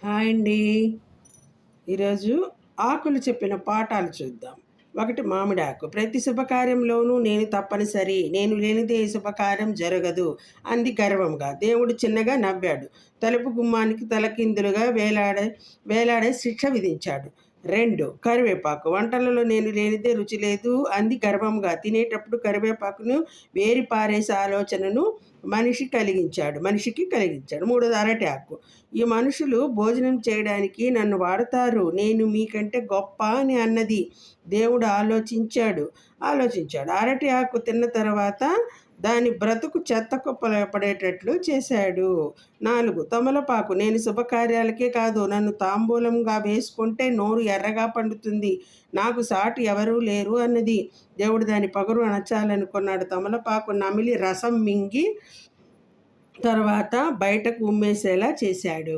Hi అండి. ఈరోజు ఆకులు చెప్పిన పాఠాలు చూద్దాం. ఒకటి మామిడాకు. ప్రతి శుభకార్యంలోనూ నేను తప్పనిసరి, నేను లేనిదే ఈ శుభకార్యం జరగదు అంది గర్వంగా. దేవుడు చిన్నగా నవ్వాడు. తలుపు గుమ్మానికి తలకిందులుగా వేలాడే శిక్ష విధించాడు. 2 కరివేపాకు. వంటలలో నేను లేనిదే రుచి లేదు అంది గర్వంగా. తినేటప్పుడు కరివేపాకును వేరి పారేసే ఆలోచనను మనిషికి కలిగించాడు. 3 అరటి ఆకు. ఈ మనుషులు భోజనం చేయడానికి నన్ను వాడతారు, నేను మీకంటే గొప్ప అని అన్నది. దేవుడు ఆలోచించాడు. అరటి ఆకు తిన్న తర్వాత దాని బ్రతుకు చెత్త కుప్పలు పడేటట్లు చేశాడు. 4 తమలపాకు. నేను శుభకార్యాలకే కాదు, నన్ను తాంబూలంగా వేసుకుంటే నోరు ఎర్రగా పండుతుంది, నాకు సాటి ఎవరూ లేరు అన్నది. దేవుడు దాని పగరు అణచాలనుకున్నాడు. తమలపాకు నమిలి రసం మింగి తర్వాత బయటకు ఉమ్మేసేలా చేశాడు.